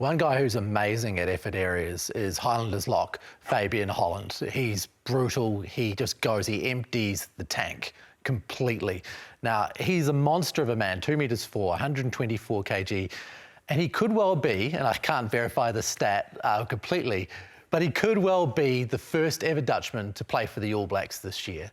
One guy who's amazing at effort areas is Highlanders lock, Fabian Holland. He's brutal, he just goes, he empties the tank completely. Now, he's a monster of a man, 2 metres 4, 124 kg, and he could well be, and I can't verify the stat completely, but he could well be the first ever Dutchman to play for the All Blacks this year.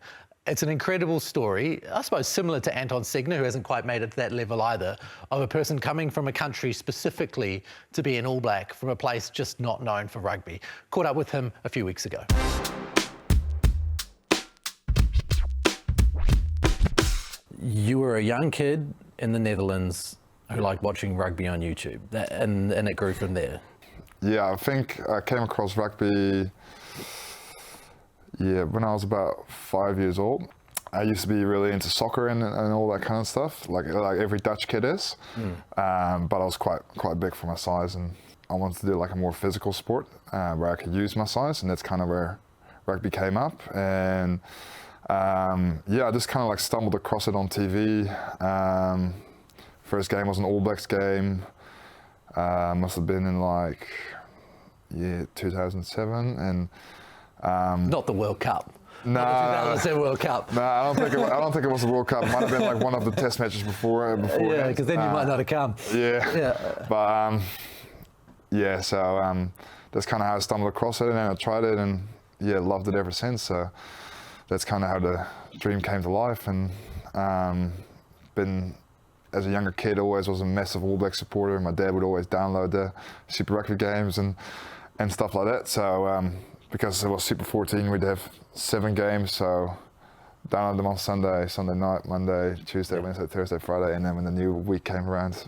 It's an incredible story, I suppose similar to Anton Segner, who hasn't quite made it to that level either, of a person coming from a country specifically to be an All Black from a place just not known for rugby. Caught up with him a few weeks ago. You were a young kid in the Netherlands who liked watching rugby on YouTube, and it grew from there. Yeah, I think I came across rugby when I was about 5 years old. I used to be really into soccer and all that kind of stuff, like every Dutch kid is. But I was quite big for my size, and I wanted to do like a more physical sport where I could use my size, and that's kind of where rugby came up. And I just kind of like stumbled across it on TV. First game was an All Blacks game. Must have been in like 2007, and not the World Cup. No, Not the 2007 World Cup. No, I don't think it was the World Cup. It might have been like one of the test matches before. Yeah, because then you might not have come. Yeah. But so that's kind of how I stumbled across it, and then I tried it, and loved it ever since. So that's kind of how the dream came to life, and been, as a younger kid, always was a massive All Black supporter. My dad would always download the Super Rugby games and stuff like that. So because it was Super 14, we'd have 7 games. So download them on Sunday night, Monday, Tuesday, Wednesday, Thursday, Friday, and then when the new week came around,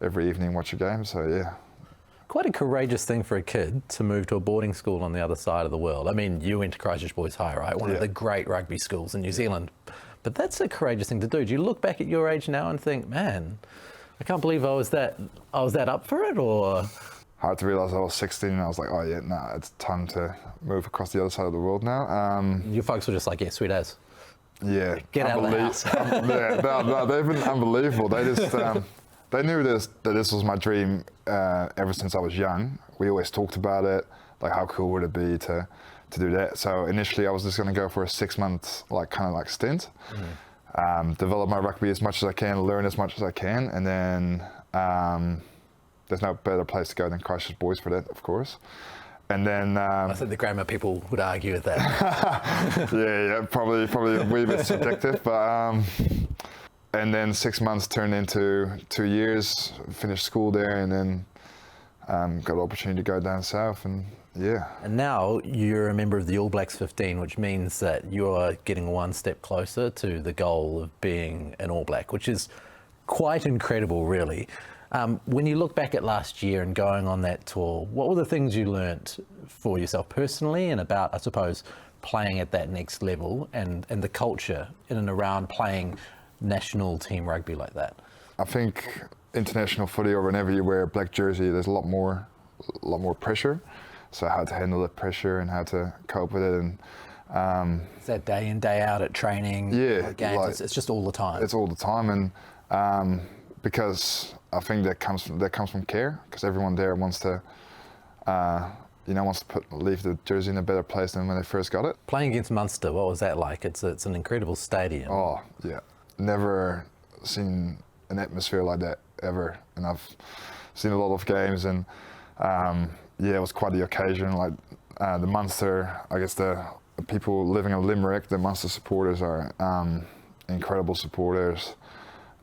every evening watch a game. So yeah. Quite a courageous thing for a kid to move to a boarding school on the other side of the world. I mean, you went to Christchurch Boys High, right? One of the great rugby schools in New Zealand. But that's a courageous thing to do. Do you look back at your age now and think, man, I can't believe I was that up for it, or? Hard to realise I was 16 and I was like, oh yeah, it's time to move across the other side of the world now. Your folks were just like, yeah, sweet as. Yeah. Get out of the house. They've been unbelievable. They just, they knew that this was my dream ever since I was young. We always talked about it, like how cool would it be to do that. So initially I was just going to go for a 6-month stint, develop my rugby as much as I can, learn as much as I can, and then there's no better place to go than Christchurch Boys for that, of course. And then I think the grammar people would argue with that. probably a wee bit subjective, but and then 6 months turned into 2 years, finished school there, and then got an opportunity to go down south, and yeah. And now you're a member of the All Blacks 15, which means that you're getting one step closer to the goal of being an All Black, which is quite incredible, really. When you look back at last year and going on that tour, what were the things you learnt for yourself personally and about, I suppose, playing at that next level and the culture in and around playing national team rugby like that? I think international footy, or whenever you wear a black jersey, there's a lot more pressure. So how to handle the pressure and how to cope with it, and is that day in, day out at training, games? Like, it's just all the time. It's all the time, and because I think that comes from care, because everyone there wants to leave the jersey in a better place than when they first got it. Playing against Munster, what was that like? It's an incredible stadium. Oh yeah, never seen an atmosphere like that ever, and I've seen a lot of games, and it was quite the occasion. Like the Munster, I guess the people living in Limerick, the Munster supporters are incredible supporters.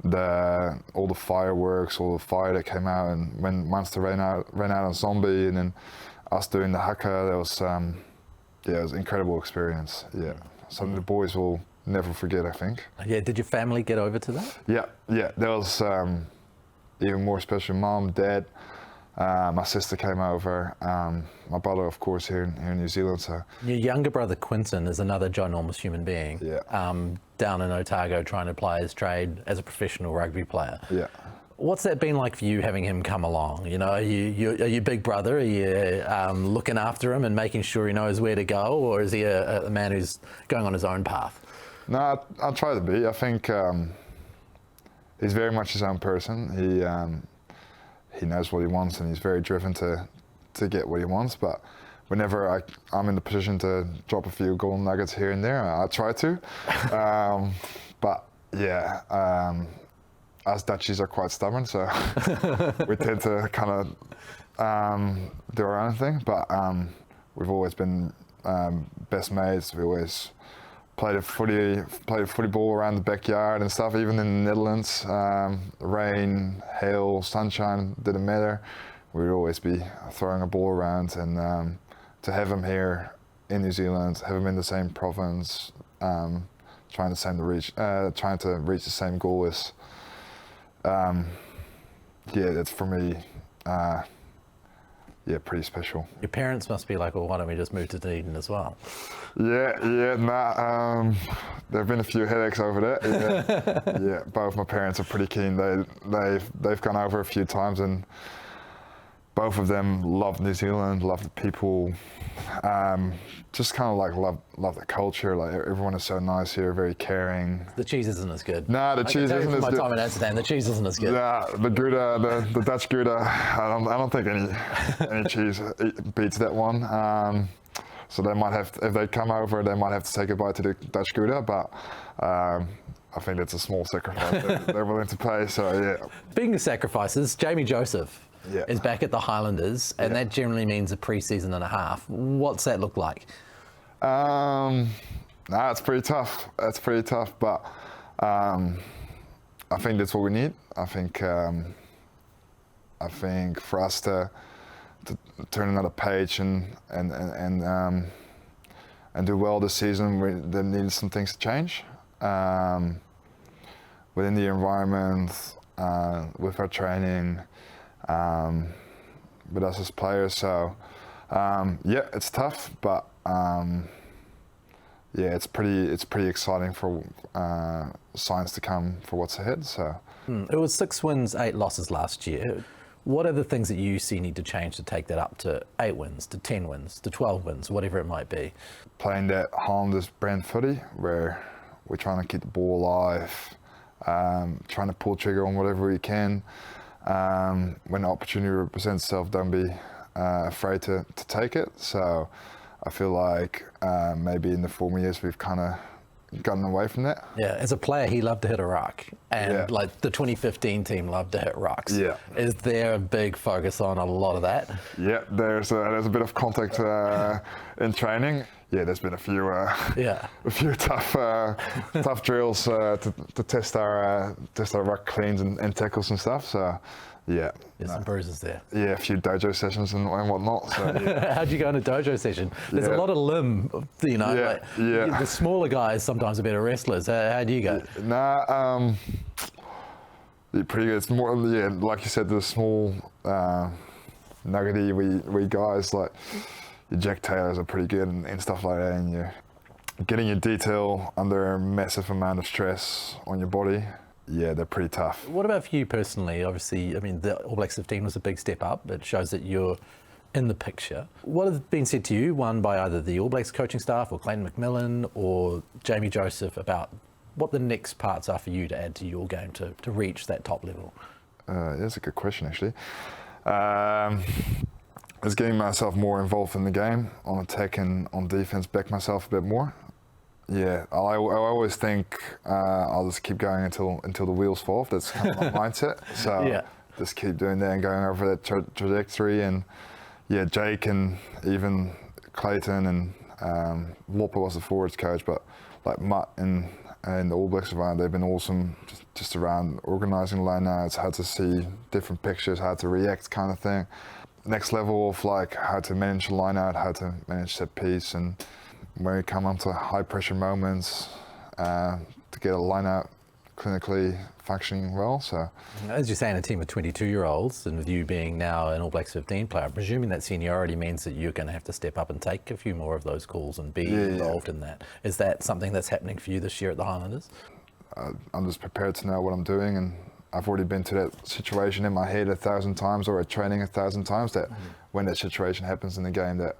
All the fireworks, all the fire that came out, and when Munster ran out on Zombie, and then us doing the haka, that was it was an incredible experience. Yeah, something the boys will never forget, I think. Yeah, did your family get over to that? Yeah, that was even more special. Mom, Dad, my sister came over, my brother, of course, here in New Zealand. So your younger brother Quinton is another ginormous human being. Yeah. Down in Otago, trying to apply his trade as a professional rugby player. Yeah. What's that been like for you, having him come along? You know, are you big brother? Are you looking after him and making sure he knows where to go, or is he a man who's going on his own path? No, I try to be. I think he's very much his own person. he knows what he wants and he's very driven to get what he wants. But whenever I'm in the position to drop a few golden nuggets here and there, I try to. But yeah, us Dutchies are quite stubborn, so we tend to kind of do our own thing. But we've always been best mates. We always played a footy ball around the backyard and stuff. Even in the Netherlands, rain, hail, sunshine, didn't matter. We'd always be throwing a ball around, and to have him here in New Zealand, have him in the same province, trying to reach the same goal is, that's for me, pretty special. Your parents must be like, well, why don't we just move to Dunedin as well? There've been a few headaches over that. Yeah, both my parents are pretty keen. They've gone over a few times, and both of them love New Zealand, love the people, just kind of like love the culture. Like everyone is so nice here, very caring. The cheese isn't as good. No, the cheese isn't as good. My time in Amsterdam, the cheese isn't as good. Yeah, the Gouda, the Dutch Gouda. I don't think any cheese beats that one. So they might have, if they come over, they might have to say goodbye to the Dutch Gouda. But I think that's a small sacrifice that they're willing to pay. So yeah. Speaking of sacrifices, Jamie Joseph is back at the Highlanders, and that generally means a pre-season and a half. What's that look like? It's pretty tough. That's pretty tough, but I think that's what we need. I think for us to turn another page and do well this season, there needed some things to change within the environment, with our training, with us as players. So it's tough, but it's pretty exciting for signs to come for what's ahead. So it was 6 wins, 8 losses last year. What are the things that you see need to change to take that up to 8 wins, to 10 wins, to 12 wins, whatever it might be? Playing that Highlanders brand footy where we're trying to keep the ball alive, trying to pull trigger on whatever we can. When the opportunity presents itself, don't be afraid to take it. So I feel like maybe in the former years we've kind of gotten away from that. Yeah, as a player, he loved to hit a ruck, and like the 2015 team loved to hit rucks. Yeah, is there a big focus on a lot of that? Yeah, there's a bit of contact in training. Yeah, there's been a few tough drills to test our ruck cleans and tackles and stuff. So. Yeah, there's some bruises there. Yeah, a few dojo sessions and whatnot. So, yeah. How'd you go in a dojo session? There's a lot of limb, you know. The smaller guys sometimes are better wrestlers. How do you go? Pretty good. It's more, like you said, the small nuggety wee guys like your Jack Taylors are pretty good and stuff like that. And you're getting your detail under a massive amount of stress on your body. Yeah, they're pretty tough. What about for you personally? Obviously, I mean, the All Blacks 15 was a big step up. It shows that you're in the picture. What has been said to you, one by either the All Blacks coaching staff or Clayton McMillan or Jamie Joseph, about what the next parts are for you to add to your game to reach that top level? That's a good question, actually. It's getting myself more involved in the game, on attack and on defense, back myself a bit more. Yeah, I always think I'll just keep going until the wheels fall off. That's kind of my mindset. So just keep doing that and going over that trajectory. And Jake and even Clayton and Lopper was the forwards coach, but like Mutt and the All Blacks environment, they've been awesome just around organising lineouts, how to see different pictures, how to react, kind of thing. Next level of like how to manage a lineout, how to manage set piece, and when we come onto high pressure moments, to get a line-out clinically functioning well. So, as you're saying, a team of 22-year-olds, and with you being now an All Blacks 15 player, I'm presuming that seniority means that you're going to have to step up and take a few more of those calls and be involved in that. Is that something that's happening for you this year at the Highlanders? I'm just prepared to know what I'm doing, and I've already been to that situation in my head 1,000 times, or at training 1,000 times, that when that situation happens in the game, that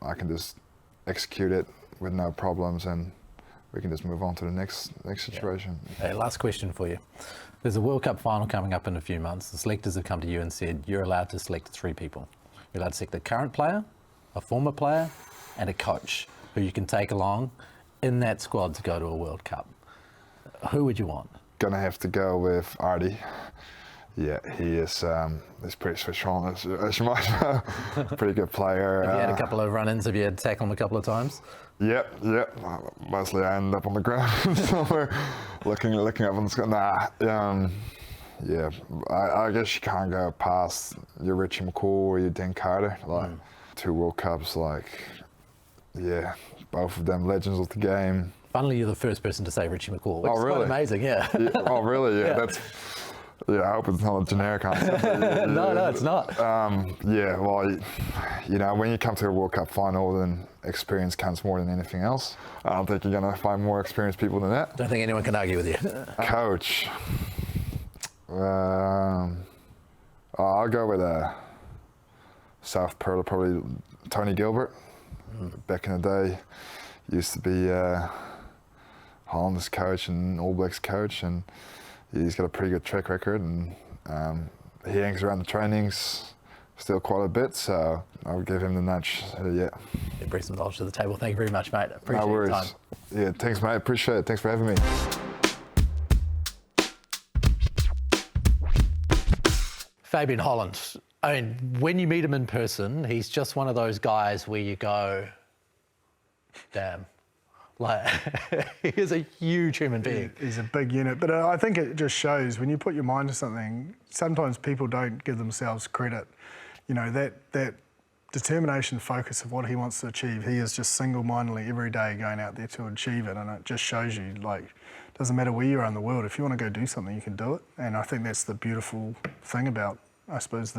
I can just execute it with no problems, and we can just move on to the next situation. Hey, last question for you. There's a World Cup final coming up in a few months. The selectors have come to you and said you're allowed to select 3 people. You're allowed to select a current player, a former player, and a coach who you can take along in that squad to go to a World Cup. Who would you want? Gonna have to go with Artie. Yeah, he is. He's pretty switched on, as you might know. Pretty good player. Have you had a couple of run-ins? Have you had to tackle him a couple of times? Yep. Mostly I end up on the ground somewhere, looking up on the sky. Yeah, I guess you can't go past your Richie McCaw or your Dan Carter. Like 2 World Cups, yeah, both of them legends of the game. Funnily, you're the first person to say Richie McCaw, which is really? quite amazing, yeah. Oh, really? Yeah, Yeah. that's. Yeah, I hope it's not a generic answer. No, it's not. Yeah, well, you know, when you come to a World Cup final, then experience counts more than anything else. I don't think you're going to find more experienced people than that. Don't think anyone can argue with you. Coach. I'll go with South Perth, probably Tony Gilbert. Back in the day, used to be Highlanders coach and All Blacks coach, and he's got a pretty good track record, and he hangs around the trainings still quite a bit, so I would give him the nudge. Yeah. It brings some knowledge to the table. Thank you very much, mate. Appreciate your time. Yeah, thanks, mate. Appreciate it. Thanks for having me. Fabian Holland. I mean, when you meet him in person, he's just one of those guys where you go, damn. Like, he is a huge human being. He's a big unit, but I think it just shows when you put your mind to something, sometimes people don't give themselves credit. You know, that determination, focus of what he wants to achieve, he is just single-mindedly every day going out there to achieve it, and it just shows you, like, it doesn't matter where you are in the world, if you want to go do something, you can do it. And I think that's the beautiful thing about, I suppose,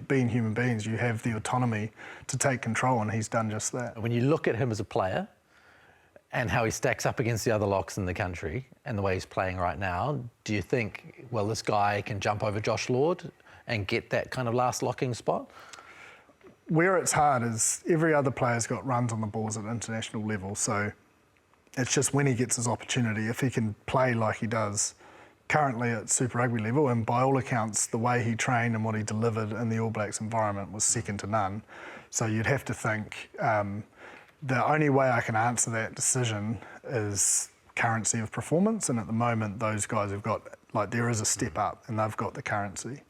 being human beings. You have the autonomy to take control, and he's done just that. When you look at him as a player, and how he stacks up against the other locks in the country and the way he's playing right now, do you think, well, this guy can jump over Josh Lord and get that kind of last locking spot? Where it's hard is every other player's got runs on the balls at international level, so it's just when he gets his opportunity, if he can play like he does currently at Super Rugby level, and by all accounts, the way he trained and what he delivered in the All Blacks environment was second to none. So you'd have to think, the only way I can answer that decision is currency of performance, and at the moment those guys have got, like, there is a step up and they've got the currency.